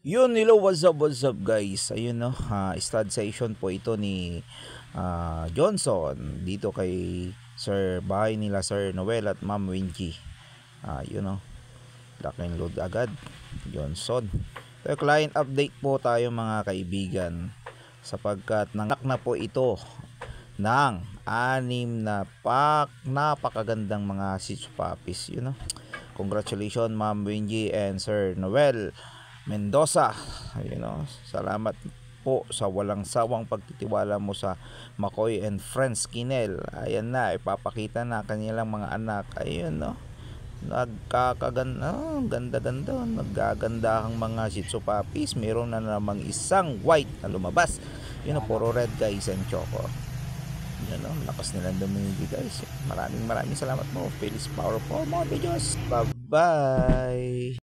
Yun, hello, what's up guys? Ayun no, stud session po ito ni Johnson dito kay Sir bahay nila Sir Noel at Ma'am Winky. Yun no, lock and load agad. Johnson. So, client update po tayo mga kaibigan sapagkat nanganak na po ito ng anim na napakagandang mga Shih Tzu puppies. Yun no. Congratulations Ma'am Winky and Sir Noel Mendoza. Salamat po sa walang sawang pagtitiwala mo sa McCoy and Friends Kinel. Ayan na, ipapakita na kanilang mga anak. Ayun no, nagkakaganda, ganda-ganda, naggagandahang mga Shih Tzu puppies. Meron na namang isang white na lumabas. Puro red guys and choco. Lakas nilang dumindi guys. Maraming salamat po. Philips Power for more videos. Bye bye.